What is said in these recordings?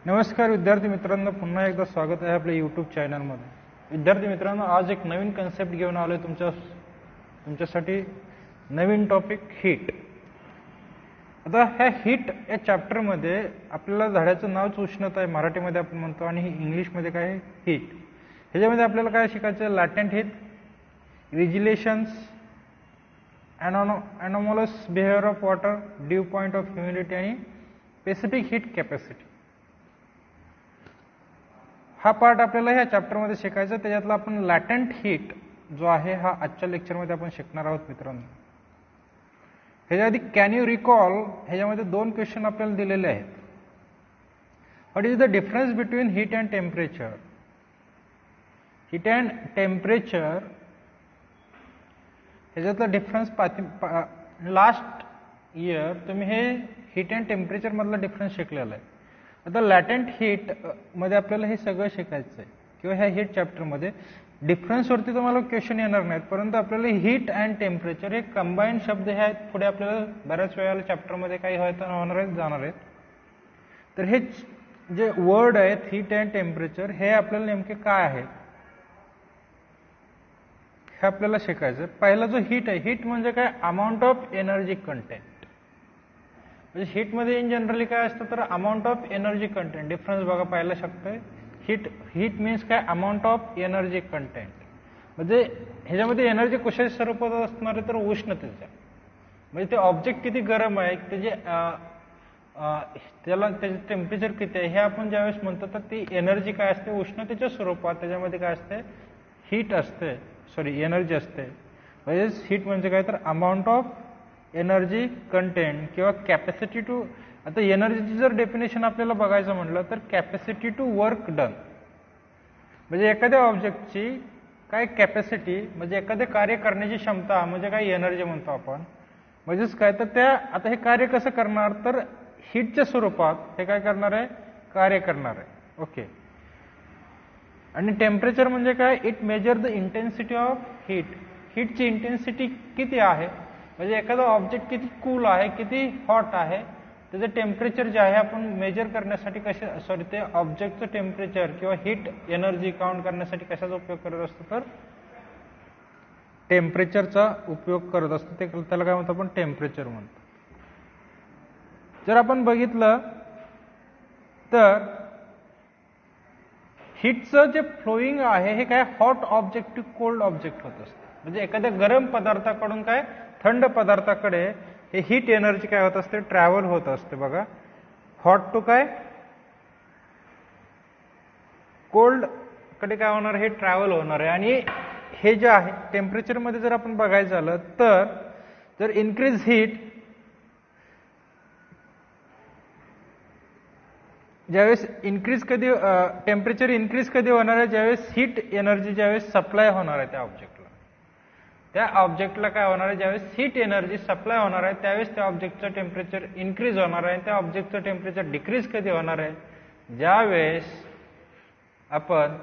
नमस्कार विद्यार्थी मित्रांनो, पुन्हा एकदा स्वागत आहे आपल्या यूट्यूब चॅनलमध्ये। विद्यार्थी मित्रांनो, आज एक नवीन कन्सेप्ट घेऊन आलोय तुमच्यासाठी। नवीन टॉपिक हीट। आता ह्या हीट या चॅप्टरमध्ये आपल्याला झाडाचं नावच उष्णता आहे, मराठीमध्ये आपण म्हणतो, आणि इंग्लिशमध्ये काय आहे हीट। ह्याच्यामध्ये आपल्याला काय शिकायचं आहे? लॅटेंट हीट, विजिलेशन्स, anomalous behaviour of water, dew point of humidity आणि स्पेसिफिक हीट कॅपॅसिटी। हा पार्ट आपल्याला ह्या चॅप्टरमध्ये शिकायचा। त्याच्यातला आपण लॅटेंट हीट जो आहे हा आजच्या लेक्चरमध्ये आपण शिकणार आहोत मित्रांनो। ह्याच्या आधी कॅन यू रिकॉल ह्याच्यामध्ये दोन क्वेश्चन आपल्याला दिलेले आहेत। What is the difference between heat and temperature? Heat and temperature ह्याच्यातला डिफरन्स लास्ट इयर तुम्ही हे हीट अँड टेम्परेचर मधला डिफरन्स शिकलेला आहे। आता लॅटेंट हीट मध्ये आपल्याला हे सगळं शिकायचं आहे, किंवा ह्या हीट चॅप्टरमध्ये डिफरन्सवरती तुम्हाला क्वेश्चन येणार नाहीत, परंतु आपल्याला हीट अँड टेम्परेचर हे कंबाईंड शब्द हे आहेत। पुढे आपल्याला बऱ्याच वेळेला चॅप्टरमध्ये काही होणार आहेत, जाणार आहेत। तर हे जे वर्ड आहेत हीट अँड टेम्परेचर हे आपल्याला नेमके काय आहेत हे आपल्याला शिकायचं। पहिला जो हीट आहे, हीट म्हणजे काय? Amount of energy content. म्हणजे हीटमध्ये इन जनरली काय असतं तर amount of energy content. Difference बघा, पाहायला शकतोय। हीट मीन्स काय? Amount of energy content. म्हणजे ह्याच्यामध्ये एनर्जी कशाच्या स्वरूपात असणार आहे तर उष्णतेच्या। म्हणजे ते ऑब्जेक्ट किती गरम आहे, त्याचं टेम्परेचर किती आहे हे आपण ज्यावेळेस म्हणतो तर ती एनर्जी काय असते? उष्णतेच्या स्वरूपात त्याच्यामध्ये काय असते? हीट असते, एनर्जी असते। म्हणजे हीट म्हणजे काय तर अमाऊंट ऑफ एनर्जी कंटेंट किंवा कॅपॅसिटी टू। आता एनर्जीची जर डेफिनेशन आपल्याला बघायचं म्हटलं तर कॅपॅसिटी टू वर्क डन। म्हणजे एखाद्या ऑब्जेक्टची काय कॅपॅसिटी, म्हणजे एखादे कार्य करण्याची क्षमता म्हणजे काय एनर्जी म्हणतो आपण। म्हणजेच काय तर आता हे कार्य कसं करणार तर हीटच्या स्वरूपात हे काय करणार आहे? कार्य करणार आहे। ओके। आणि टेम्परेचर म्हणजे काय? It measure the intensity of heat. हीटची इंटेन्सिटी किती आहे, म्हणजे एखादा ऑब्जेक्ट किती कूल आहे, किती हॉट आहे, त्याचं टेम्परेचर जे आहे आपण मेजर करण्यासाठी ते ऑब्जेक्टचं टेम्परेचर किंवा हीट एनर्जी काउंट करण्यासाठी कशाचा उपयोग करत असतो तर टेम्परेचरचा उपयोग करत असतो। त्याला काय म्हणतो आपण? टेम्परेचर म्हणतो। जर आपण बघितलं तर हीटचं जे फ्लोईंग आहे हे काय? Hot object to cold object होत असतं। म्हणजे एखाद्या गरम पदार्थाकडून काय थंड पदार्थाकडे हे हीट एनर्जी काय होत असते? ट्रॅव्हल होत असते। बघा, हॉट टू काय कोल्ड कडे काय होणार? हे ट्रॅव्हल होणार आहे। आणि हे जे आहे टेम्परेचर मध्ये जर आपण बघायचं झालं तर जर इन्क्रीज हीट, ज्यावेळेस इन्क्रीज कधी टेम्परेचर इन्क्रीज कधी होणार आहे? ज्यावेळेस हीट एनर्जी ज्यावेळेस सप्लाय होणार आहे त्या ऑब्जेक्टला काय होणार आहे? ज्यावेळेस हीट एनर्जी सप्लाय होणार आहे त्यावेळेस त्या ऑब्जेक्टचं टेम्परेचर इन्क्रीज होणार आहे। त्या ऑब्जेक्टचं टेम्परेचर डिक्रीज कधी होणार आहे? ज्यावेळेस आपण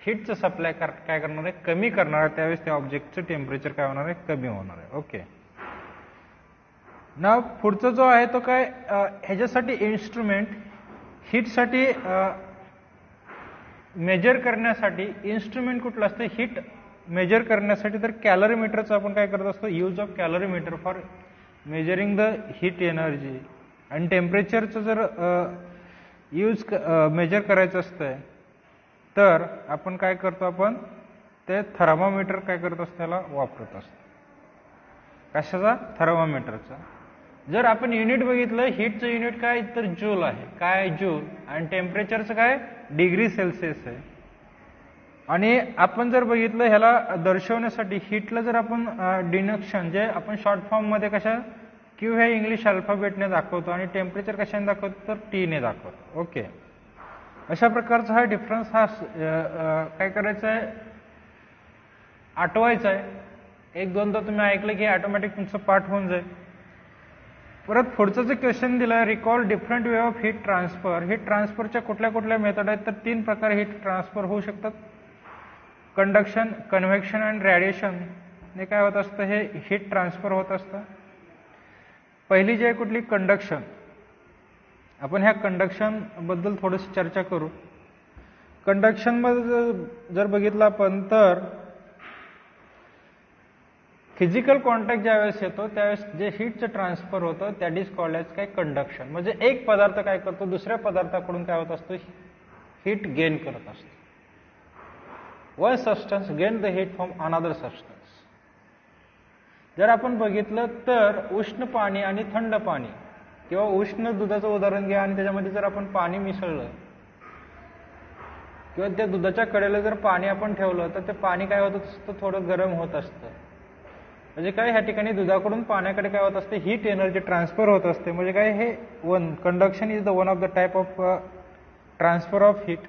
हीटचं सप्लाय काय करणार आहे? कमी करणार आहे, त्यावेळेस त्या ऑब्जेक्टचं टेम्परेचर काय होणार आहे? कमी होणार आहे। ओके। ना पुढचा जो आहे तो काय? ह्याच्यासाठी इन्स्ट्रुमेंट, हीटसाठी मेजर करण्यासाठी इन्स्ट्रुमेंट कुठलं असतं हीट मेजर करण्यासाठी? तर कॅलरीमीटरचा आपण काय करत असतो? Use of कॅलरीमीटर for measuring the heat energy. आणि टेम्परेचरचं जर मेजर करायचं असतंय तर आपण काय करतो? आपण ते थर्मामीटर काय करत असतो? त्याला वापरत असतो। कशाचा? थर्मामीटरचा। जर आपण युनिट बघितलं, हीटचं युनिट काय तर जूल आहे। काय? जूल। आणि टेम्परेचरचं काय? डिग्री सेल्सिअस आहे। आणि आपण जर बघितलं ह्याला दर्शवण्यासाठी हीटला जर आपण डिनक्शन जे आपण शॉर्ट फॉर्म मध्ये कशा क्यू हे इंग्लिश अल्फाबेटने दाखवतो आणि टेम्परेचर कशाने दाखवतो तर टी ने दाखवतो। ओके। अशा प्रकारचा हा डिफरन्स हा काय करायचा आहे? आठवायचा आहे। एक दोनदा तुम्ही ऐकलं की ऑटोमॅटिक तुमचं पाठ होऊन जाईल। परत पुढचं जे क्वेश्चन दिलं, recall different way of heat transfer. Heat ट्रान्सफरच्या कुठल्या कुठल्या मेथड आहेत तर 3 प्रकारे हीट ट्रान्सफर होऊ शकतात। कंडक्शन, कन्व्हेक्शन आणि रेडिएशन ने काय होत असतं? हे हीट ट्रान्सफर होत असतं। पहिली जी आहे कुठली? कंडक्शन। आपण ह्या कंडक्शन बद्दल थोडीशी चर्चा करू. कंडक्शन मध्ये जर बघितलं आपण तर फिजिकल कॉन्टॅक्ट ज्यावेळेस येतो त्यावेळेस जे हीटचं ट्रान्सफर होतं दॅट इज कॉल्ड ॲज काय कंडक्शन. म्हणजे एक पदार्थ काय करतो दुसऱ्या पदार्थाकडून काय होत असतो हीट गेन करत असतो. One substance gain the heat from another substance. जर आपण बघितलं तर उष्ण पाणी आणि थंड पाणी किंवा उष्ण दुधाचं उदाहरण घ्या आणि त्याच्यामध्ये जर आपण पाणी मिसळलं किंवा त्या दुधाच्या कडेला जर पाणी आपण ठेवलं तर ते पाणी काय होत असतं थोडं गरम होत असतं. म्हणजे काय ह्या ठिकाणी दुधाकडून पाण्याकडे काय होत असते हीट एनर्जी ट्रान्सफर होत असते. म्हणजे काय हे conduction is the one of the type of transfer of heat.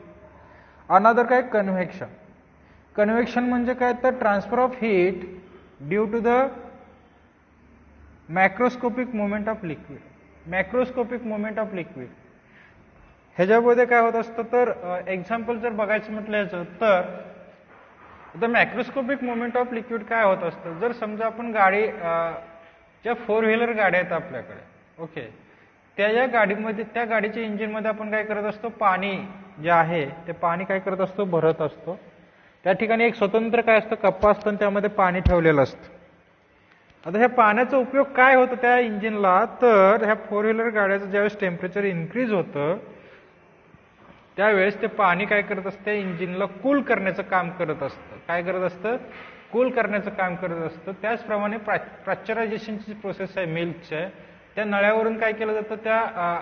Another काय कन्व्हेक्शन. कन्व्हेक्शन म्हणजे काय तर transfer of heat due to the macroscopic movement of liquid. Macroscopic movement of liquid ह्याच्यामध्ये काय होत असतं तर एक्झाम्पल जर बघायचं म्हटलं याचं तर the macroscopic movement of liquid काय होत असतं. जर समजा आपण गाडी ज्या 4 व्हीलर गाड्या आहेत आपल्याकडे ओके त्या या गाडीमध्ये त्या गाडीच्या इंजिनमध्ये आपण काय करत असतो पाणी जे आहे ते पाणी काय करत असतो भरत असतो. त्या ठिकाणी एक स्वतंत्र काय असतं कप्पा असतो आणि त्यामध्ये पाणी ठेवलेलं असतं. आता ह्या पाण्याचा उपयोग काय होतो त्या इंजिनला तर ह्या 4 व्हीलर गाड्याचं ज्यावेळेस टेम्परेचर इन्क्रीज होतं त्यावेळेस ते पाणी काय करत असते इंजिनला कूल करण्याचं काम करत असतं. काय करत असतं कूल करण्याचं काम करत असतं. त्याचप्रमाणे पाश्चरायझेशनची प्रोसेस आहे मिल्कची त्या नळ्यावरून काय केलं जातं त्या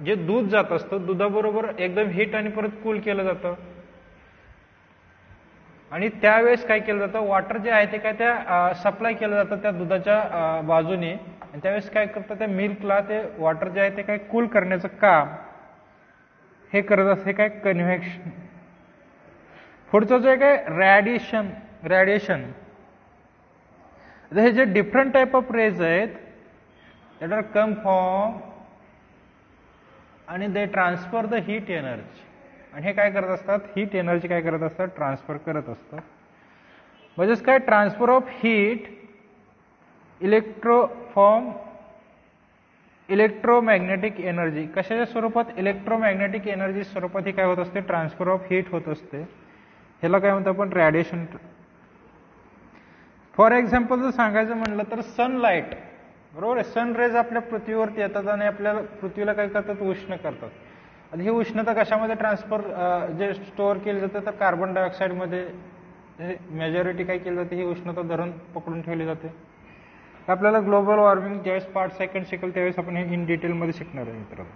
जे दूध जात असतं दुधाबरोबर एकदम हीट आणि परत कूल केलं जातं. आणि त्यावेळेस काय केलं जातं वॉटर जे आहे ते काय त्या सप्लाय केलं जातं त्या दुधाच्या बाजूने आणि त्यावेळेस काय करतं त्या मिल्कला ते वॉटर जे आहे ते काय कूल करण्याचं काम हे करत असते काय कन्व्हेक्शन. पुढचं जे काय रेडिएशन. रेडिएशन हे जे डिफरंट टाइप ऑफ रेज आहेत दॅट आर कम फ्रॉम आणि दे ट्रान्सफर द हीट एनर्जी. आणि हे काय करत असतात हीट एनर्जी काय करत असतात ट्रान्सफर करत असतात. म्हणजेच काय transfer of heat electromagnetic energy कशाच्या स्वरूपात इलेक्ट्रोमॅग्नेटिक एनर्जी स्वरूपात ही काय होत असते ट्रान्सफर ऑफ हीट होत असते. ह्याला काय म्हणतो आपण रेडिएशन. फॉर एक्झाम्पल जर सांगायचं म्हणलं तर सनलाईट बरोबर आहे. सन रेज आपल्या पृथ्वीवरती येतात आणि आपल्याला पृथ्वीला काय करतात उष्ण करतात. आणि ही उष्णता कशामध्ये ट्रान्सफर जे स्टोअर केली जाते तर कार्बन डायऑक्साईडमध्ये मेजॉरिटी काय केली जाते ही उष्णता धरून पकडून ठेवली जाते. आपल्याला ग्लोबल वॉर्मिंग ज्यावेळेस पार्ट सेकंड शिकेल त्यावेळेस आपण हे इन डिटेलमध्ये शिकणार आहे मित्रांनो.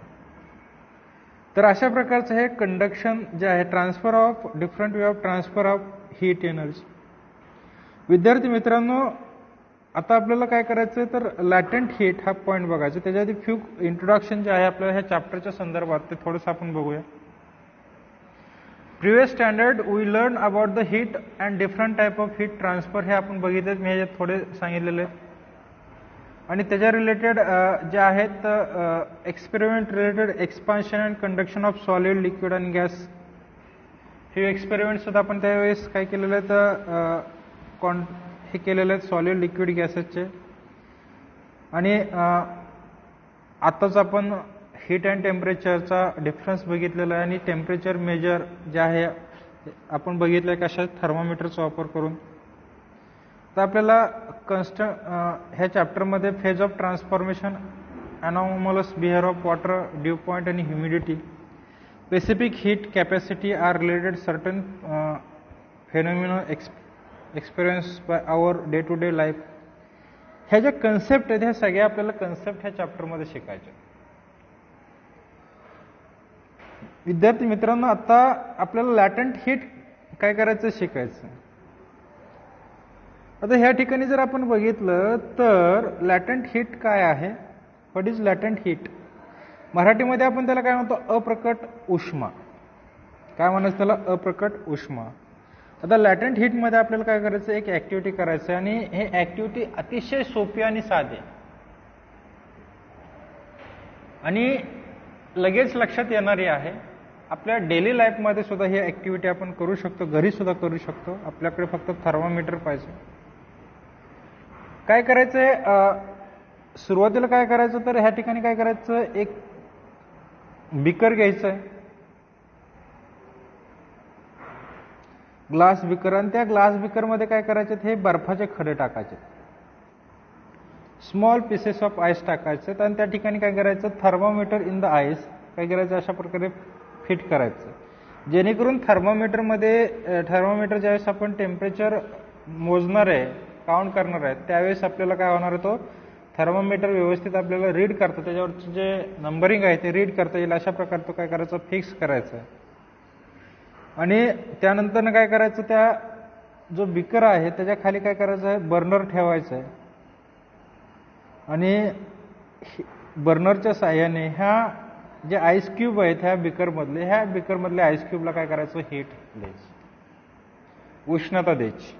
तर अशा प्रकारचं हे कंडक्शन जे आहे transfer of different way of transfer of heat energy. विद्यार्थी मित्रांनो आता आपल्याला काय करायचं तर लॅटेंट हीट हा पॉईंट बघायचा. त्याच्या आधी फ्यू इंट्रोडक्शन जे आहे आपल्याला ह्या चॅप्टरच्या संदर्भात ते थोडंसं आपण बघूया. Previous standard we learn about the heat and different type of heat transfer हे आपण बघितले. मी ह्याच्यात थोडे सांगितलेले आहेत. आणि त्याच्या रिलेटेड जे आहेत experiment related expansion and conduction of solid liquid and gas हे एक्सपेरिमेंट सुद्धा आपण त्यावेळेस काय केलेलं आहे तर हे केलेले आहेत सॉलिड लिक्विड गॅसेसचे. आणि आताच आपण हीट अँड टेम्परेचरचा डिफरन्स बघितलेला आहे आणि टेम्परेचर मेजर जे आहे आपण बघितलं आहे कशा थर्मोमीटरचा वापर करून. तर आपल्याला ह्या चॅप्टरमध्ये phase of transformation anomalous behaviour of water dew point आणि humidity specific heat capacity are related certain phenomena experience by our day to day life. ह्या ज्या कन्सेप्ट आहेत ह्या सगळ्या आपल्याला कन्सेप्ट ह्या चॅप्टरमध्ये शिकायच्या. विद्यार्थी मित्रांनो आता आपल्याला लॅटंट हीट काय करायचं शिकायचं. आता ह्या ठिकाणी जर आपण बघितलं तर लॅटंट हीट काय आहे. What is latent heat. मराठीमध्ये आपण त्याला काय म्हणतो अप्रकट उष्मा. काय म्हणायचं त्याला अप्रकट उष्मा. आता लॅटंट हीटमध्ये आपल्याला काय करायचं एक ऍक्टिव्हिटी करायचं आणि हे ऍक्टिव्हिटी अतिशय सोपी आणि साधी आणि लगेच लक्षात येणारी आहे. आपल्या डेली लाईफमध्ये सुद्धा ही ऍक्टिव्हिटी आपण करू शकतो. घरी सुद्धा करू शकतो. आपल्याकडे फक्त थर्मोमीटर पाहिजे. काय करायचंय सुरुवातीला काय करायचं तर ह्या ठिकाणी काय करायचं एक बिकर घ्यायचं आहे, ग्लास बिकर, आणि त्या ग्लास बिकरमध्ये काय करायचे, हे बर्फाचे खडे टाकायचे, स्मॉल पीसेस ऑफ आईस टाकायचे, आणि त्या ठिकाणी काय करायचं, थर्मोमीटर इन द आईस काय करायचं, अशा प्रकारे फिट करायचं, जेणेकरून थर्मोमीटर ज्यावेळेस आपण टेम्परेचर मोजणार आहे, काउंट करणार आहे, त्यावेळेस आपल्याला काय होणार आहे, तो थर्मोमीटर व्यवस्थित आपल्याला रीड करतो, त्याच्यावरचं जे नंबरिंग आहे ते रीड करता येईल अशा प्रकारे तो काय करायचं, फिक्स करायचं. आणि त्यानंतर काय करायचं, त्या जो बिकर आहे त्याच्या खाली काय करायचं आहे, बर्नर ठेवायचं आहे, आणि बर्नरच्या साह्याने ह्या जे आईस क्यूब आहेत ह्या बिकरमधले आईस क्यूबला काय करायचं, हीट द्यायची, उष्णता द्यायची.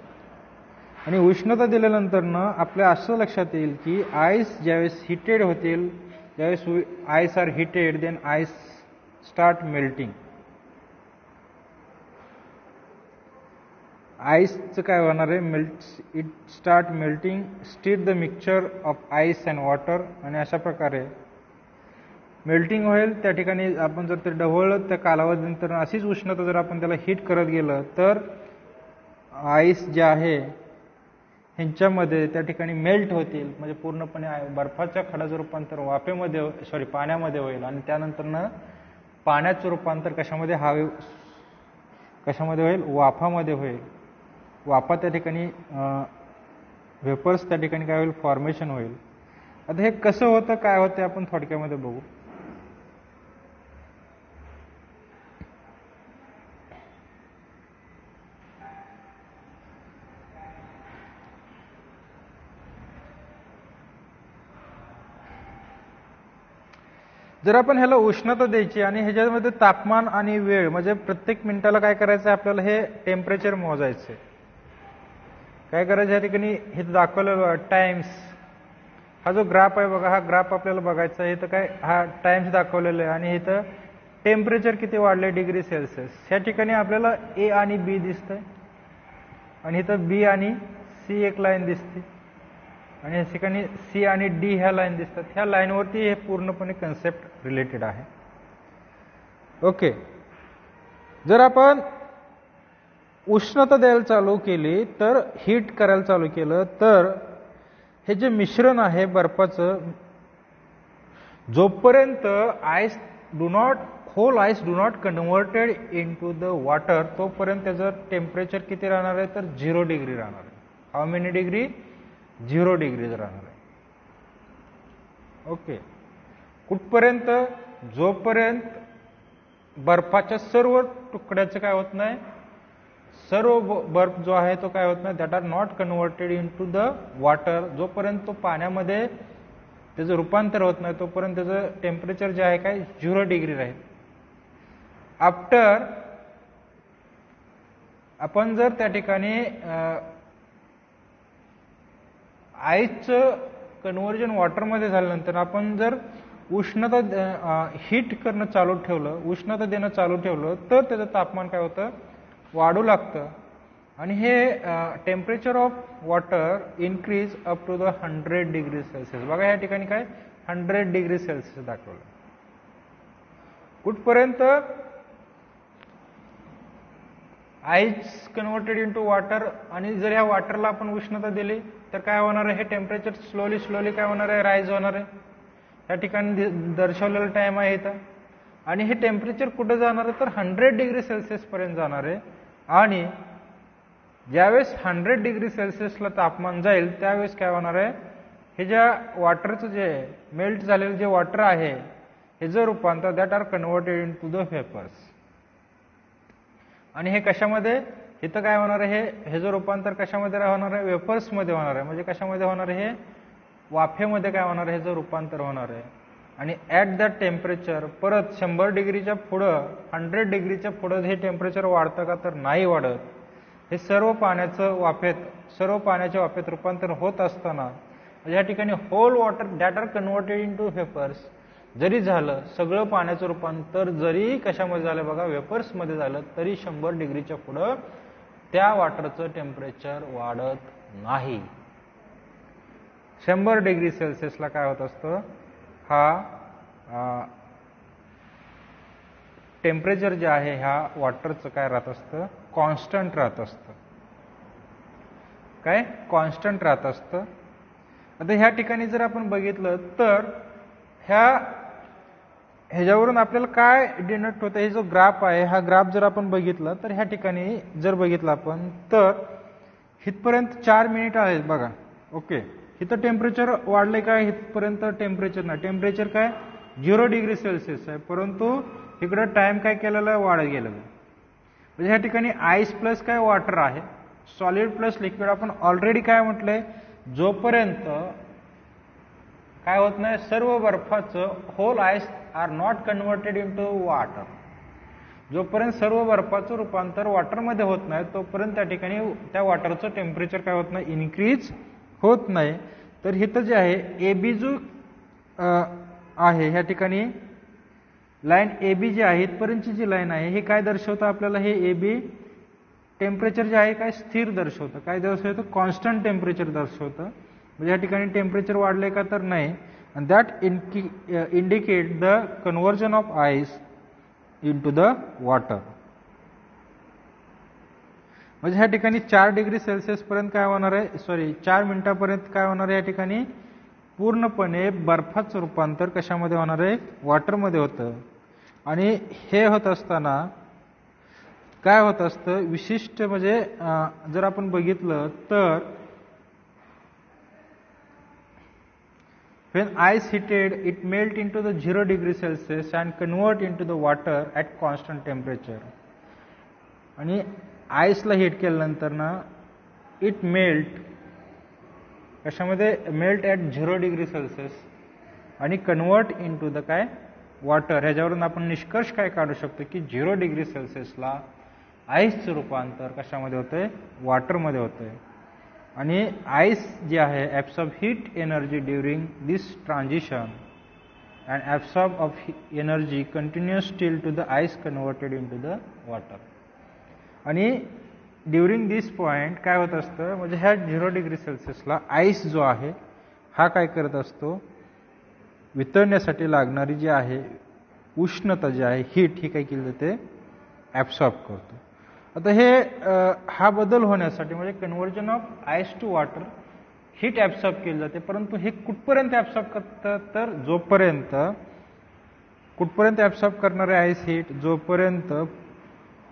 आणि उष्णता दिल्यानंतर आपल्या असं लक्षात येईल की आईस ज्यावेळेस हिटेड होतील, ज्यावेळेस ice are heated, then ice start melting. आईसचं काय होणार आहे, it start melting, stir the mixture of ice and water, आणि अशा प्रकारे मेल्टिंग होईल. त्या ठिकाणी आपण जर ते ढवळलं त्या कालावधीनंतर अशीच उष्णता जर आपण त्याला हीट करत गेलं तर आईस जे आहे ह्यांच्यामध्ये त्या ठिकाणी मेल्ट होतील, म्हणजे पूर्णपणे बर्फाच्या खडाचं रूपांतर पाण्यामध्ये होईल, आणि त्यानंतर पाण्याचं रूपांतर कशामध्ये होईल, वाफामध्ये होईल. वाफा त्या ठिकाणी वेपर्स त्या ठिकाणी काय होईल, फॉर्मेशन होईल. आता हे कसं होतं, काय होतं, आपण थोडक्यामध्ये बघू. जर आपण ह्याला उष्णता द्यायची आणि ह्याच्यामध्ये तापमान आणि वेळ, म्हणजे प्रत्येक मिनिटाला काय करायचं, आपल्याला हे टेम्परेचर मोजायचं. काय करायचं, या ठिकाणी हे दाखवलेलं टाइम्स, हा जो ग्राफ आहे बघा, हा ग्राफ आपल्याला बघायचा आहे. इथं काय, हा टाइम्स दाखवलेला आहे, आणि इथं टेम्परेचर किती वाढले, डिग्री सेल्सिअस. ह्या ठिकाणी आपल्याला ए आणि बी दिसतंय, आणि इथं बी आणि सी एक लाईन दिसते, आणि या ठिकाणी सी आणि डी ह्या लाईन दिसतात. ह्या लाईनवरती हे पूर्णपणे कन्सेप्ट रिलेटेड आहे. ओके, जर आपण उष्णता द्यायला चालू केली, तर हीट करायला चालू केलं, तर हे जे मिश्रण आहे बर्फाचं, जोपर्यंत whole ice do not converted in to the water, तोपर्यंत त्याचं टेम्परेचर किती राहणार आहे, तर 0 डिग्री राहणार आहे. हाऊ मेनी डिग्री, 0 डिग्रीज राहणार आहे. ओके, कुठपर्यंत, जोपर्यंत बर्फाच्या सर्व तुकड्याचं काय होत नाही, सर्व बर्फ जो आहे तो काय होत नाही, that are not converted in to the water, जोपर्यंत तो पाण्यामध्ये त्याचं रूपांतर होत नाही तोपर्यंत त्याचं टेम्परेचर जे आहे काय 0 डिग्री राहील. आफ्टर आपण जर त्या ठिकाणी आईसचं कन्व्हर्जन वॉटरमध्ये झाल्यानंतर आपण जर उष्णता हीट करणं चालू ठेवलं, उष्णता देणं चालू ठेवलं, तर त्याचं तापमान काय होतं, वाढू लागतं, आणि हे temperature of water increase up to the 100 degree Celsius. बघा या ठिकाणी काय 100 डिग्री सेल्सिअस दाखवलं. कुठपर्यंत, ice converted in to water, आणि जर ह्या वॉटरला आपण उष्णता दिली तर काय होणार आहे, हे टेम्परेचर स्लोली काय होणार आहे, राईज होणार आहे. या ठिकाणी दर्शवलेला टाइम आहे इथं, आणि हे टेम्परेचर कुठे जाणार आहे, तर 100 डिग्री सेल्सिअस पर्यंत जाणार आहे. आणि ज्यावेळेस 100 डिग्री सेल्सिअसला तापमान जाईल त्यावेळेस काय होणार आहे, हे ज्या वॉटरचं जे मेल्ट झालेलं जे वॉटर आहे हे जर रूपांतर, that are converted in to the vapours. आणि हे कशामध्ये, इथं काय होणार आहे, हे जो रूपांतर कशामध्ये होणार आहे, वेपर्समध्ये होणार आहे. म्हणजे कशामध्ये होणार आहे, हे वाफेमध्ये काय होणार आहे, हे जो रूपांतर होणार आहे. आणि ॲट दॅट टेम्परेचर परत 100 डिग्रीच्या पुढं, 100 डिग्रीच्या पुढं हे टेम्परेचर वाढतं का, तर नाही वाढत. हे सर्व पाण्याच्या वाफेत रूपांतर होत असताना या ठिकाणी whole water that are converted in to vapours जरी झालं, सगळं पाण्याचं रूपांतर जरी कशामध्ये झालं बघा, वेपर्समध्ये झालं, तरी 100 डिग्रीच्या पुढं त्या वॉटरचं टेम्परेचर वाढत नाही. 100 डिग्री सेल्सिअसला काय होत असतं, हा टेम्परेचर जे आहे ह्या वॉटरचं काय राहत असतं, कॉन्स्टंट राहत असतं. काय कॉन्स्टंट राहत असतं. आता ह्या ठिकाणी जर आपण बघितलं तर ह्याच्यावरून आपल्याला काय डिनोट होतं, हे जो ग्राफ आहे हा ग्राफ जर आपण बघितला तर ह्या ठिकाणी जर बघितलं आपण तर इथपर्यंत 4 मिनिट आहेत बघा. ओके, इथं टेम्परेचर वाढले काय, इथपर्यंत टेम्परेचर नाही, टेम्परेचर काय 0 डिग्री सेल्सिअस आहे, परंतु इकडं टाइम काय केलेला आहे, वाढत गेलेला आहे. म्हणजे ह्या ठिकाणी आईस प्लस काय वॉटर आहे, सॉलिड प्लस लिक्विड. आपण ऑलरेडी काय म्हटलंय, जोपर्यंत काय होत नाही, सर्व बर्फाचं whole ice are not converted into water, जोपर्यंत सर्व बर्फाचं रूपांतर वॉटरमध्ये होत नाही तोपर्यंत त्या ठिकाणी त्या वॉटरचं टेम्परेचर काय होत नाही, इन्क्रीज होत नाही. तर इथं जे आहे AB जो आहे ह्या ठिकाणी लाईन AB जी आहे इथपर्यंतची जी लाईन आहे हे काय दर्शवतं आपल्याला, हे AB टेम्परेचर जे आहे काय स्थिर दर्शवतं, काय दर्शवतं, कॉन्स्टंट टेम्परेचर दर्शवतं. म्हणजे या ठिकाणी टेम्परेचर वाढले का तर नाही. and that indicate the conversion of ice into the water. म्हणजे ह्या ठिकाणी 4 डिग्री सेल्सिअस पर्यंत काय होणार आहे, 4 मिनिटापर्यंत काय होणार आहे, या ठिकाणी पूर्णपणे बर्फाचं रूपांतर कशामध्ये होणार आहे, वॉटरमध्ये होतं. आणि हे होत असताना काय होत असतं विशिष्ट, म्हणजे जर आपण बघितलं तर when ice heated it melt into the 0 degree Celsius and convert into the water at constant temperature. आणि आईसला हीट केल्यानंतर ना इट मेल्ट कशामध्ये, मेल्ट ॲट 0 डिग्री सेल्सिअस आणि कन्वर्ट इनटू द काय वॉटर. ह्याच्यावरून आपण निष्कर्ष काय काढू शकतो की 0 डिग्री सेल्सिअसला आईसचं रूपांतर कशामध्ये होतंय, वॉटरमध्ये होतंय. आणि आईस जे आहे absorb heat energy during this transition and absorb of energy continuous still to the ice converted in to the water. आणि ड्युरिंग दिस पॉईंट काय होत असतं, म्हणजे ह्या 0 डिग्री सेल्सिअसला आईस जो आहे हा काय करत असतो, वितळण्यासाठी लागणारी जी आहे उष्णता जी आहे हीट ही काय केली जाते, ॲब्सॉर्ब करतो. आता हे हा बदल होण्यासाठी म्हणजे conversion of ice to water heat absorb केली जाते. परंतु हे कुठपर्यंत ॲब्सॉर्ब करतं, तर जोपर्यंत कुठपर्यंत ॲब्सॉर्ब करणारे आईस हीट, जोपर्यंत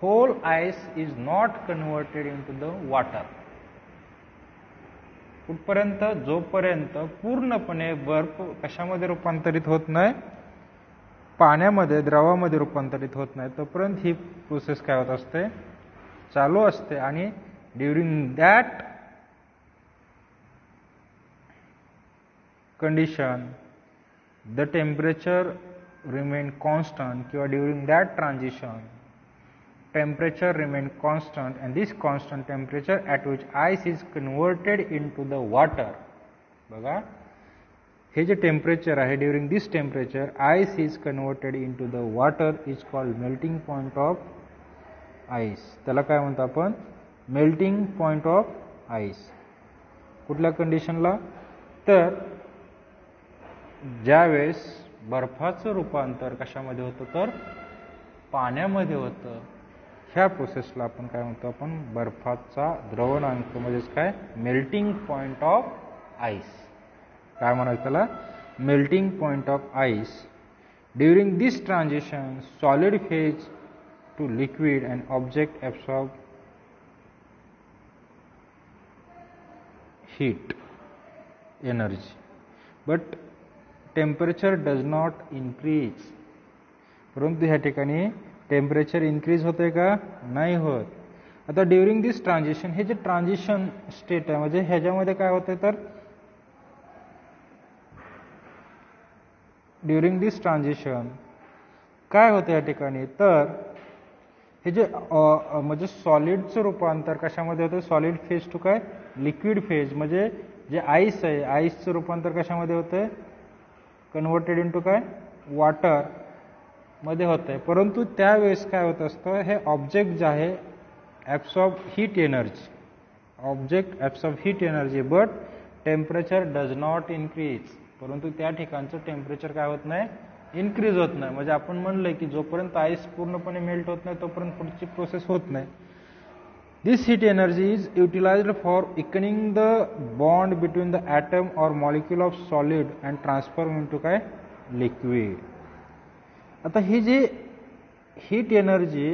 whole ice is not converted into the water. कुठपर्यंत, जोपर्यंत पूर्णपणे बर्फ कशामध्ये रूपांतरित होत नाही, पाण्यामध्ये, द्रवामध्ये रूपांतरित होत नाही, तोपर्यंत ही प्रोसेस काय होत असते, चालू असते. आणि during that condition the temperature remain constant, किंवा during that transition temperature remain constant and this constant temperature at which ice is converted in to the water. बघा हे जे टेम्परेचर आहे, during this temperature ice is converted in to the water is called melting point of ice. त्याला काय म्हणतो आपण, melting point of ice. कुठल्या कंडिशनला, तर ज्यावेळेस बर्फाचं रूपांतर कशामध्ये होतं, तर पाण्यामध्ये होतं, ह्या प्रोसेसला आपण काय म्हणतो, आपण बर्फाचा द्रवणांक म्हणजेच काय, मेल्टिंग पॉईंट ऑफ आईस. काय म्हणायचं त्याला, melting point of ice. During this transition solid phase to liquid and object absorb heat energy but temperature does not increase. परंतु ह्या ठिकाणी टेम्परेचर इन्क्रीज होते का, नाही होत. आता ड्युरिंग दिस ट्रान्झिशन, हे जे ट्रान्झिशन स्टेट आहे म्हणजे ह्याच्यामध्ये काय होते, तर ड्युरिंग दिस ट्रान्झिशन काय होते या ठिकाणी, तर हे जे म्हणजे सॉलिडचं रूपांतर कशामध्ये होतं, सॉलिड फेज टू काय लिक्विड फेज. म्हणजे जे आईस आहे, आईसचं रूपांतर कशामध्ये होतंय, कन्वर्टेड इनटू काय वॉटर मध्ये होतंय. परंतु त्यावेळेस काय होत असतं, हे ऑब्जेक्ट जे आहे absorb heat energy, object absorb heat energy but temperature does not increase. परंतु त्या ठिकाणचं टेम्परेचर काय होत नाही, इन्क्रीज होत नाही. म्हणजे आपण म्हणलंय की जोपर्यंत आईस पूर्णपणे मेल्ट होत नाही तोपर्यंत पुढची प्रोसेस होत नाही. This heat energy is utilized for weakening the bond between the atom or molecule of solid and transform into काय लिक्विड. आता ही जी हीट एनर्जी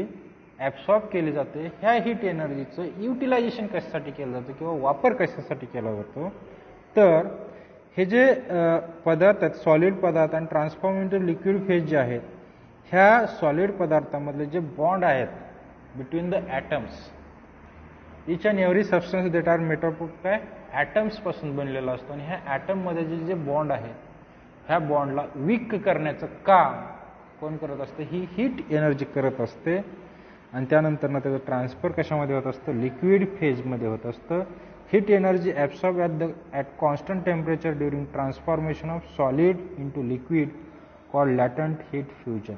ॲब्सॉर्ब केली जाते, ह्या हीट एनर्जीचं युटिलायझेशन कशासाठी केलं जातं किंवा वापर कशासाठी केला जातो, तर हे जे पदार्थ आहेत सॉलिड पदार्थ आणि ट्रान्सफॉर्म इंटू लिक्विड फेज जे आहेत, ह्या सॉलिड पदार्थामधले जे बॉन्ड आहेत between the atoms, each and every substance that are made up of काय ॲटम्सपासून बनलेला असतो. आणि ह्या ॲटममध्ये जे बॉन्ड आहेत, ह्या बॉन्डला वीक करण्याचं काम कोण करत असतं, ही हीट एनर्जी करत असते. आणि त्यानंतर ना त्याचं ट्रान्सफर कशामध्ये होत असतं, लिक्विड फेजमध्ये होत असतं. Heat energy absorb at constant temperature during transformation of solid into liquid called latent heat fusion.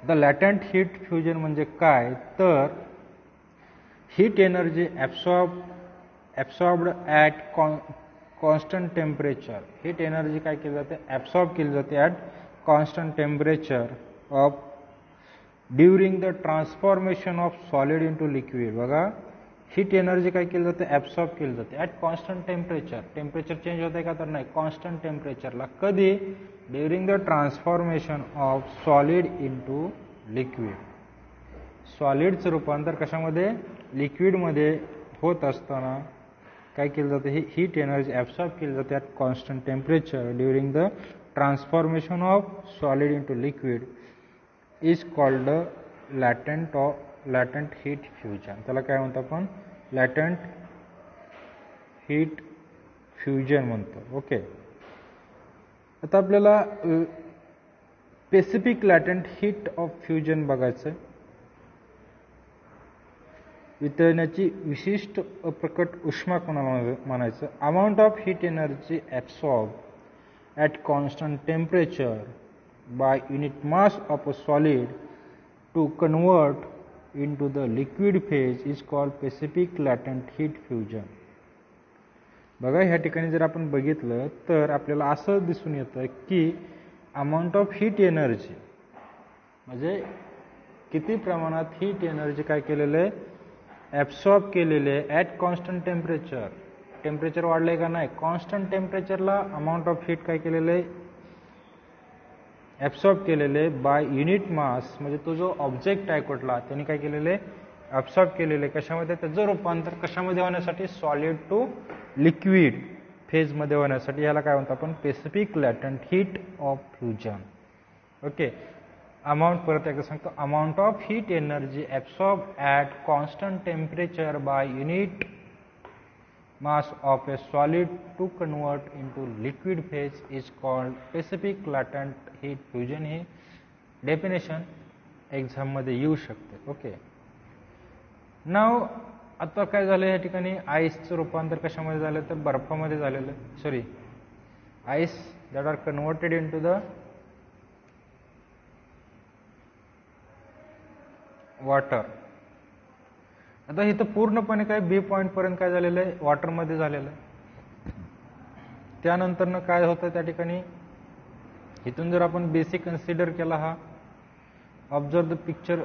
The latent heat fusion म्हणजे काय, तर heat energy absorbed at constant temperature. Heat energy काय केली जाते, ॲब्सॉर्ब केली जाते at constant temperature of during the transformation of solid into liquid. बघा, heat energy काय केली जाते, ॲब्सॉर्ब केली जाते at constant temperature. Temperature change होत आहे का, तर नाही, कॉन्स्टंट टेम्परेचरला. कधी, during the transformation of solid into liquid. सॉलिडचं रूपांतर कशामध्ये, लिक्विडमध्ये होत असताना काय केलं जातं, ही हीट एनर्जी ॲब्सॉर्ब केली जाते at constant temperature during the transformation of solid into liquid is called latent heat fusion. त्याला काय म्हणतो आपण, लॅटंट हीट फ्युजन म्हणतो. ओके, आता आपल्याला specific latent heat of fusion बघायचं. वितळण्याची विशिष्ट अप्रकट उष्मा कोणाला म्हणायचं. Amount of heat energy absorb at constant temperature by unit mass of a solid to convert into the liquid phase is called specific latent heat fusion. बघा, ह्या ठिकाणी जर आपण बघितलं तर आपल्याला असं दिसून येतं की अमाऊंट ऑफ हीट एनर्जी म्हणजे किती प्रमाणात हीट एनर्जी काय केलेलं आहे, ॲब्सॉर्ब केलेले ॲट कॉन्स्टंट टेम्परेचर. टेम्परेचर वाढलंय का नाही, कॉन्स्टंट टेम्परेचरला अमाऊंट ऑफ हीट काय केलेलं आहे, ॲब्सॉर्ब केलेले बाय युनिट मास. म्हणजे तो जो ऑब्जेक्ट आहे कुठला, त्याने काय केलेलं आहे, ॲब्सॉर्ब केलेले कशामध्ये, त्याचं रूपांतर कशामध्ये होण्यासाठी, सॉलिड टू लिक्विड फेजमध्ये होण्यासाठी. ह्याला काय म्हणतो आपण, specific latent heat of fusion. Okay, amount परत एकदा सांगतो, amount of heat energy absorb at constant temperature by unit mass of a solid to convert into liquid phase is called specific latent heat fusion. He definition exam मध्ये येऊ शकते. Okay, नाव आता काय झालं या ठिकाणी, आईसचं रूपांतर कशामध्ये झालं तर बर्फामध्ये झालेलं, sorry ice that are converted into the water. आता इथं पूर्णपणे काय बी पॉईंट पर्यंत काय झालेलं आहे, वॉटरमध्ये झालेलं आहे. त्यानंतरनं काय होतं त्या ठिकाणी, इथून जर आपण बेसिक कन्सिडर केला, हा observe the picture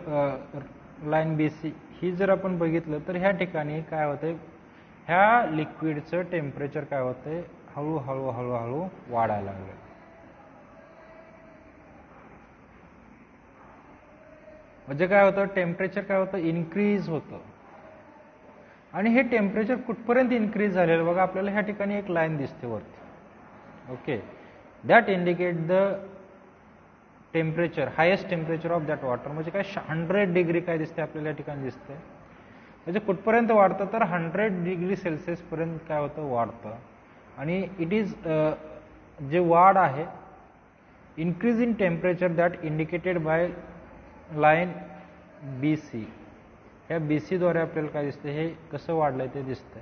line basic ही जर आपण बघितलं तर ह्या ठिकाणी काय होतंय, ह्या लिक्विडचं टेम्परेचर काय होतंय, हळूहळू हळूहळू वाढायला लागलं. म्हणजे काय होतं, टेम्परेचर काय होतं, इन्क्रीज होतं. आणि हे टेम्परेचर कुठपर्यंत इन्क्रीज झालेलं बघा, आपल्याला ह्या ठिकाणी एक लाईन दिसते वरती. Okay, that indicate the temperature, highest temperature of that water. म्हणजे काय 100 डिग्री काय दिसते आपल्याला या ठिकाणी दिसते. म्हणजे कुठपर्यंत वाढतं तर 100 डिग्री सेल्सिअस पर्यंत काय होतं, वाढतं. आणि इट इज जे वाढ आहे, increase in temperature that indicated by line BC. ह्या BC द्वारे आपल्याला काय दिसतं, हे कसं वाढलंय ते दिसतंय.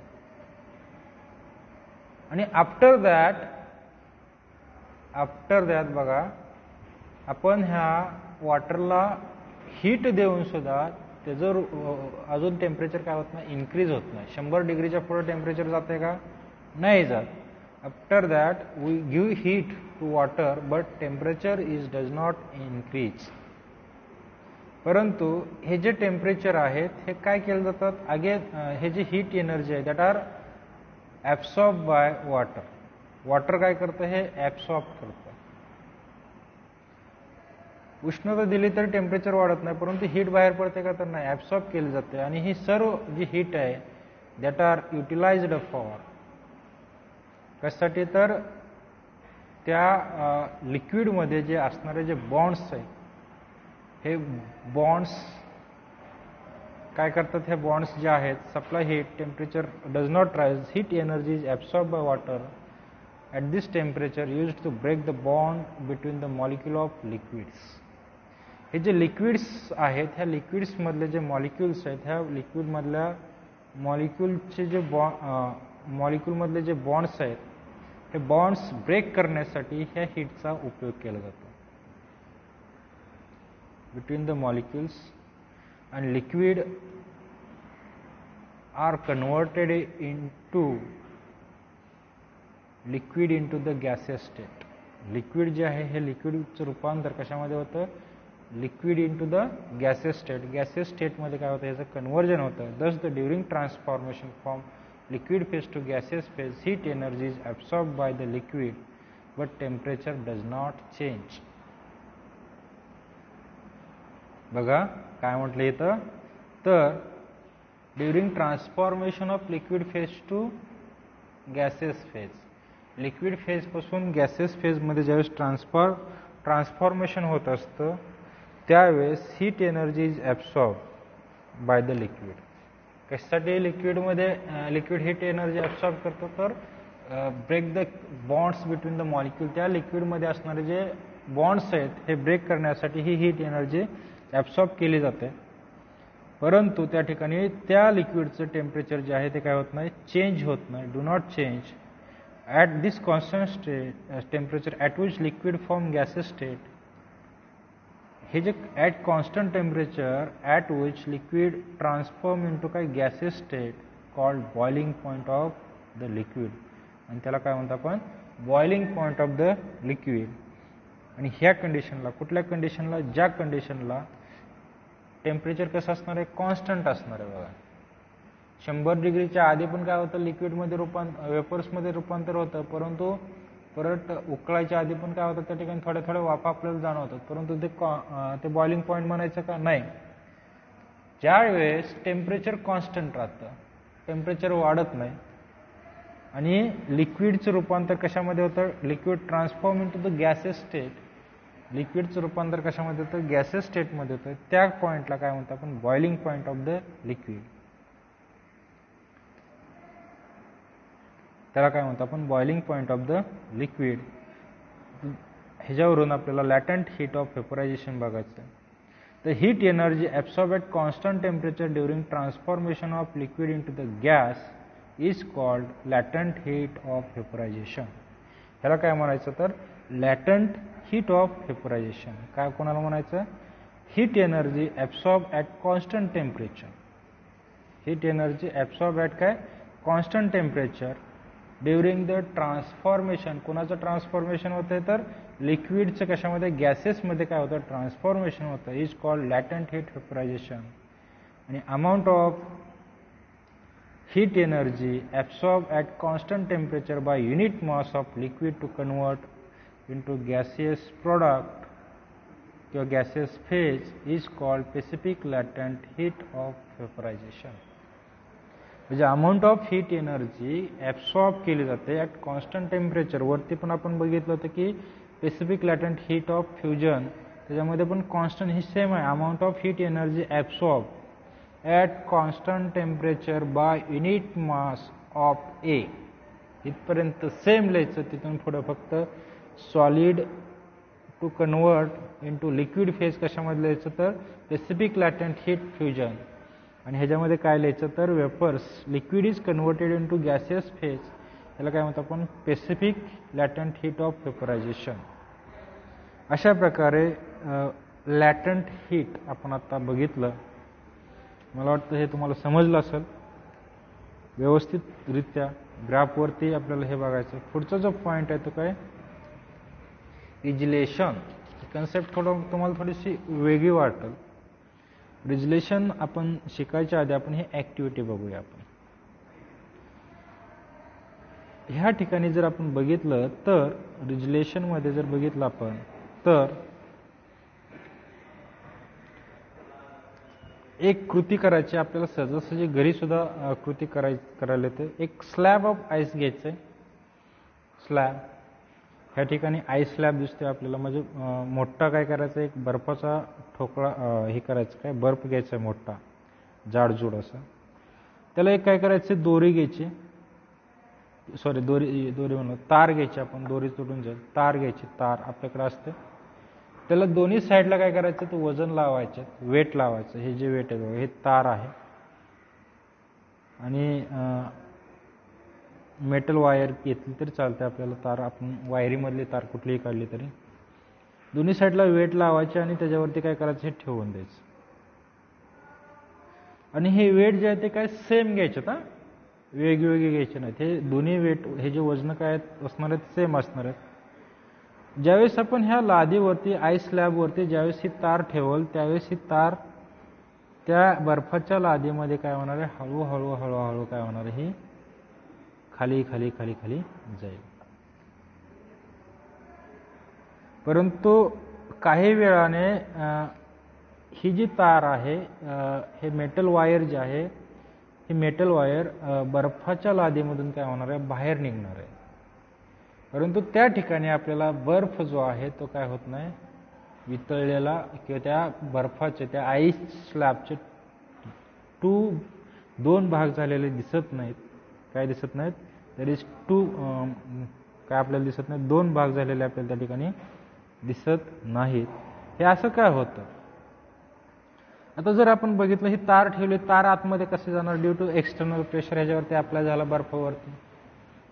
आणि आफ्टर दॅट बघा, आपण ह्या वॉटरला हीट देऊन सुद्धा त्याचं अजून टेम्परेचर काय होत नाही, इन्क्रीज होत नाही. 100 डिग्रीच्या पुढे टेम्परेचर जाते का, नाही जात. After that we give heat to water but temperature does not increase. परंतु हे जे टेम्परेचर आहेत हे काय केलं जातात, अगेन हे जे हीट एनर्जी आहे that are absorb by water. Water काय करतं, हे ॲब्सॉर्ब करतं. उष्णता दिली तर टेम्परेचर वाढत नाही, परंतु हीट बाहेर पडते का तर नाही, ॲब्सॉर्ब केली जाते. आणि ही सर्व जी हीट आहे दॅट आर युटिलाइज्ड फॉर कशासाठी, तर त्या लिक्विडमध्ये जे असणारे जे बॉन्ड्स आहेत हे बॉन्ड्स काय करतात, हे बॉन्ड्स जे आहेत supply heat, temperature does not rise, heat energy is absorb by water at this temperature used to break the bond between the molecule of liquids. हे जे लिक्विड्स आहेत ह्या लिक्विड्समधले जे मॉलिक्युल्स आहेत ह्या लिक्विडमधल्या मॉलिक्युलचे जे मॉलिक्युलमधले जे बॉन्ड्स आहेत हे बॉन्ड्स ब्रेक करण्यासाठी ह्या हीटचा उपयोग केला जातो. Between the molecules and liquid are converted into the gaseous state. Liquid जे आहे हे लिक्विडचं रूपांतर कशामध्ये होतं, liquid into the gaseous state. Gaseous स्टेटमध्ये काय होतं, याचं कन्वर्जन होतं. Thus the during transformation from liquid phase to gaseous phase heat energy is absorb by the liquid but temperature does not change. बघा काय म्हटलं इथं, तर during transformation of liquid phase to gases phase, liquid फेजपासून gases फेजमध्ये ज्यावेळेस transformation होत असतं त्यावेळेस heat energy is absorb by the liquid. कशासाठी लिक्विडमध्ये लिक्विड हीट एनर्जी ॲब्सॉर्ब करतो, तर break the bonds between the molecule, त्या लिक्विडमध्ये असणारे जे बॉन्ड्स आहेत हे ब्रेक करण्यासाठी ही हीट एनर्जी ॲब्सॉर्ब केली जाते. परंतु त्या ठिकाणी त्या लिक्विडचं टेम्परेचर जे आहे ते काय होत नाही, चेंज होत नाही, do not change. At this constant state temperature at which liquid form gases state, हे जे at constant temperature at which liquid transform into काय gases state called boiling point of the liquid. आणि त्याला काय म्हणतो आपण, boiling point of the liquid. आणि ह्या कंडिशनला, कुठल्या कंडिशनला, ज्या कंडिशनला टेम्परेचर कसं असणार आहे, कॉन्स्टंट असणार आहे. बघा 100 डिग्रीच्या आधी पण काय होतं, लिक्विडमध्ये वेपर्समध्ये रूपांतर होतं, परंतु परत उकळायच्या आधी पण काय होतं, त्या ठिकाणी थोड्या थोड्या वाफा आपल्याला जाणवतात, परंतु ते बॉइलिंग पॉईंट म्हणायचं का नाही. ज्यावेळेस टेम्परेचर कॉन्स्टंट राहतं, टेम्परेचर वाढत नाही आणि लिक्विडचं रूपांतर कशामध्ये होतं, liquid transform into the gases state, लिक्विडचं रूपांतर कशामध्ये होतं, गॅसेस स्टेटमध्ये होतं, त्या पॉईंटला काय म्हणतो आपण, boiling point of the liquid. त्याला काय म्हणतो आपण, boiling point of the liquid. ह्याच्यावरून आपल्याला लॅटंट हीट ऑफ वेपरायझेशन बघायचं. The heat energy absorb at constant temperature during transformation of liquid into the gas is called latent heat of vaporisation. ह्याला काय म्हणायचं, तर लॅटंट हीट ऑफ वेपरायझेशन. काय कोणाला म्हणायचं, heat energy absorb at constant temperature, heat energy absorb at काय, constant temperature during the transformation. कोणाचं transformation होतं, तर लिक्विडचं कशामध्ये, गॅसेसमध्ये काय होतं, ट्रान्सफॉर्मेशन होतं, is called latent heat vaporization. आणि amount of heat energy absorbed at constant temperature by unit mass of liquid to convert into gaseous product or gaseous phase is called specific latent heat of vaporization. म्हणजे amount of heat energy absorb केली जाते at constant temperature. वरती पण आपण बघितलं होतं की specific latent heat of fusion, त्याच्यामध्ये पण कॉन्स्टंट ही सेम आहे. Amount of heat energy absorb at constant temperature by unit mass of a. इथपर्यंत सेम लिहायचं, तिथून पुढं फक्त solid to convert into liquid phase कशामध्ये लिहायचं, तर स्पेसिफिक लॅटंट हीट फ्युजन. आणि ह्याच्यामध्ये काय लिहायचं, तर vapours liquid is converted into gaseous phase, त्याला काय म्हणतो आपण, specific latent heat of vaporisation. अशा प्रकारे लॅटंट हीट आपण आता बघितलं. मला वाटतं हे तुम्हाला समजलं असेल व्यवस्थितरित्या. ग्राफवरती आपल्याला हे बघायचं. पुढचा जो पॉईंट आहे तो काय, रिजलेशन. कन्सेप्ट तुम्हाला थोडीशी वेगळी वाटेल. रिजलेशन आपण शिकायच्या आधी आपण ही ॲक्टिव्हिटी बघूया. आपण ह्या ठिकाणी जर आपण बघितलं तर रिजलेशनमध्ये जर बघितलं आपण तर एक कृती करायची आपल्याला, सहजासहजी घरी सुद्धा कृती करायला येते. एक स्लॅब ऑफ आईस घ्यायचं आहे. स्लॅब, ह्या ठिकाणी आईस स्लॅब दिसतोय आपल्याला, म्हणजे मोठा काय करायचं, एक बर्फाचा ठोकळा हे करायचं, काय बर्फ घ्यायचा आहे मोठा जाडजूड असा. त्याला एक काय करायचं, दोरी घ्यायची, सॉरी दोरी म्हणून तार घ्यायची, आपण दोरी तुटून जाईल, तार घ्यायची, तार आपल्याकडे असते. त्याला दोन्ही साईडला काय करायचं, ते वजन लावायचे, वेट लावायचं. हे जे वेट आहे हे तार आहे आणि मेटल वायर घेतली तरी चालते आपल्याला, तार आपण वायरीमधली तार कुठलीही काढली तरी. दोन्ही साईडला वेट लावायचे आणि त्याच्यावरती काय करायचं, हे ठेवून द्यायचं. आणि हे वेट जे आहे ते काय सेम घ्यायचे, वेगवेगळे घ्यायचे नाहीत. हे दोन्ही वेट, हे जे वजन काय असणार आहेत सेम असणार आहेत. ज्यावेळेस आपण ह्या लादीवरती आईस स्लॅबवरती ज्यावेळेस ही तार ठेवल त्यावेळेस ही तार त्या बर्फाच्या लादीमध्ये काय होणार आहे, हळूहळू हळूहळू काय होणार आहे, ही खाली खाली खाली खाली जाईल. परंतु काही वेळाने ही जी तार आहे, हे मेटल वायर जे आहे, ही मेटल वायर बर्फाच्या लादीमधून काय होणार आहे, बाहेर निघणार आहे. परंतु त्या ठिकाणी आपल्याला बर्फ जो आहे तो काय होत नाही, वितळलेला, किंवा त्या बर्फाचे, त्या आईस स्लॅबचे दोन भाग झालेले दिसत नाहीत. काय दिसत नाहीत, दॅट इज काय आपल्याला दिसत नाहीत, दोन भाग झालेले आपल्याला त्या ठिकाणी दिसत नाहीत. हे असं काय होतं. आता जर आपण बघितलं, ही तार ठेवली, तार आतमध्ये कसे जाणार, ड्यू टू एक्सटर्नल प्रेशर ह्याच्यावरती अप्लाय झाला बर्फावरती,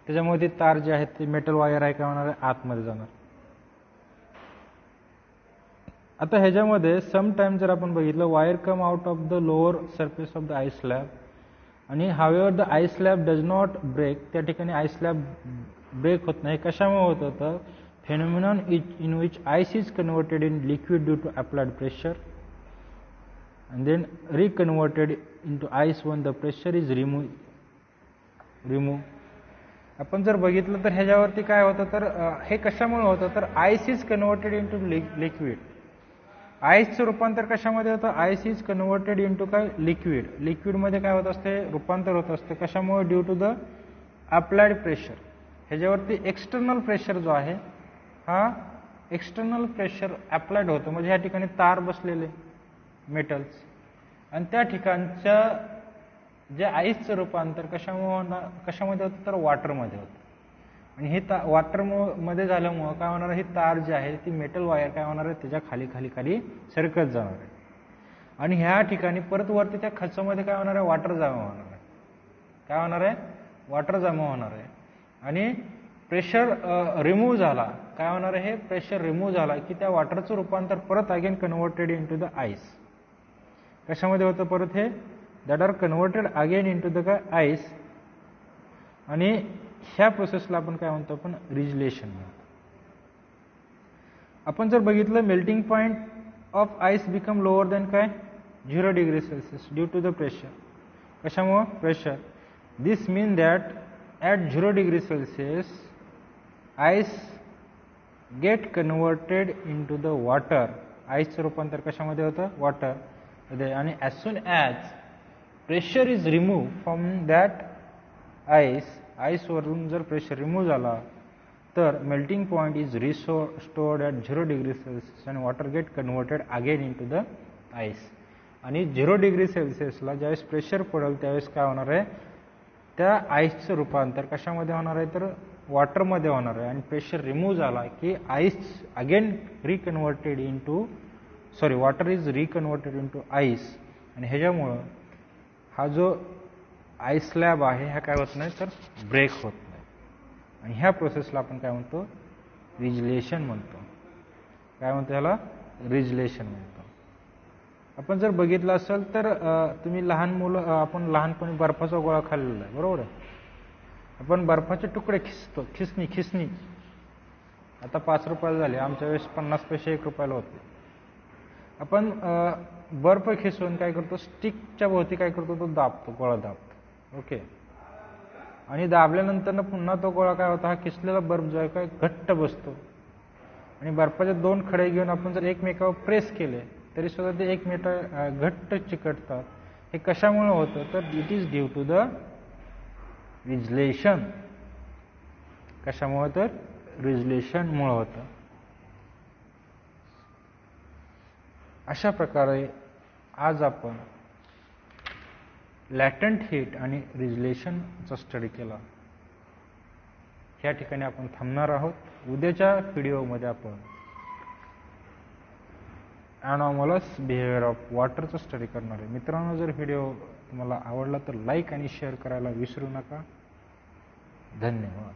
त्याच्यामुळे ती तार जी आहे ती मेटल वायर आहे काय होणार आहे, आतमध्ये जाणार. आता ह्याच्यामध्ये समटाइम जर आपण बघितलं, wire come out of the lower surface of the ice slab, आणि however the ice slab does not break, त्या ठिकाणी आईस स्लॅब ब्रेक होत नाही. कशामुळे होत होतं, phenomenon in which ice is converted in liquid due to applied pressure and then reconverted into ice when the pressure is removed. आपण जर बघितलं तर ह्याच्यावरती काय होतं, तर हे कशामुळे होतं, तर ice is converted into liquid. आईसचं रूपांतर कशामध्ये होतं, आईस इज कन्वर्टेड इंटू काय, लिक्विड. लिक्विडमध्ये काय होत असते, रूपांतर होत असते. कशामुळे, due to the applied pressure. ह्याच्यावरती एक्सटर्नल प्रेशर जो आहे, हा एक्सटर्नल प्रेशर अप्लाइड होतं, म्हणजे ह्या ठिकाणी तार बसलेले मेटल्स, आणि त्या ठिकाणच्या जे आईसचं रूपांतर कशामध्ये होतं, तर वॉटरमध्ये होतं. आणि हे वॉटरमध्ये झाल्यामुळं काय होणार, ही तार जी आहे ती मेटल वायर काय होणार आहे, त्याच्या खाली खाली खाली सरकत जाणार आहे. आणि ह्या ठिकाणी परत वरती त्या खचामध्ये काय होणार आहे, वॉटर जमा होणार आहे. काय होणार आहे, वॉटर जमा होणार आहे. आणि प्रेशर रिमूव्ह झाला, काय होणार आहे, प्रेशर रिमूव्ह झाला की त्या वॉटरचं रूपांतर परत again converted into the ice. कशामध्ये होतं परत, हे that are converted again into the काय, आईस. आणि ह्या प्रोसेसला आपण काय म्हणतो, आपण रिजलेशन म्हणतो. आपण जर बघितलं, melting point of ice become lower than काय, 0 degree celsius due to the pressure. कशामुळं, pressure. This mean that at 0 degree celsius ice get converted into the water. आईसचं रूपांतर कशामध्ये होतं, वॉटर. आणि as soon as pressure is remove from that ice, आईसवरून जर pressure remove झाला तर melting point is restored at 0 degree celsius आणि water get converted again into the ice. आणि 0 डिग्री सेल्सिअसला ज्यावेळेस प्रेशर पडेल त्यावेळेस काय होणार आहे, त्या आईसचं रूपांतर कशामध्ये होणार आहे, तर वॉटरमध्ये होणार आहे. आणि प्रेशर रिमूव्ह झाला की ice again reconverted into water is reconverted into ice. आणि ह्याच्यामुळं हा जो आईस स्लॅब आहे हा काय होत नाही, तर ब्रेक होत नाही. आणि ह्या प्रोसेसला आपण काय म्हणतो, रिजलेशन म्हणतो. काय म्हणतो ह्याला, रिजलेशन म्हणतो. आपण जर बघितलं असेल तर तुम्ही लहान मुलं, आपण लहानपणी बर्फाचा गोळा खाल्लेला आहे, बरोबर आहे. आपण बर्फाचे तुकडे खिसतो, खिसणी आता 5 रुपयाला झाले, आमच्या वेळेस 50 पैसे 1 रुपयाला होते. आपण बर्फ खिसवून काय करतो, स्टिकच्या भोवती काय करतो, तो दाबतो, गोळा दाबतो. ओके, आणि दाबल्यानंतर पुन्हा तो गोळा काय होता, हा खिसलेला बर्फ जो आहे काय घट्ट बसतो. आणि बर्फाचे 2 खडे घेऊन आपण जर एकमेकावर प्रेस केले तरी सुद्धा ते एकमेकांना घट्ट चिकटतात. हे कशामुळे होतं, तर it is due to the regelation. कशामुळे, तर रिजलेशनमुळे होतं. अशा प्रकारे आज आपण लॅटंट हीट आणि रिजलेशनचा स्टडी केला. या ठिकाणी आपण थांबणार आहोत. उद्याच्या व्हिडिओमध्ये आपण ॲनॉमलस बिहेवियर ऑफ वॉटरचा स्टडी करणार आहे. मित्रांनो, जर व्हिडिओ तुम्हाला आवडला तर लाईक आणि शेअर करायला विसरू नका. धन्यवाद.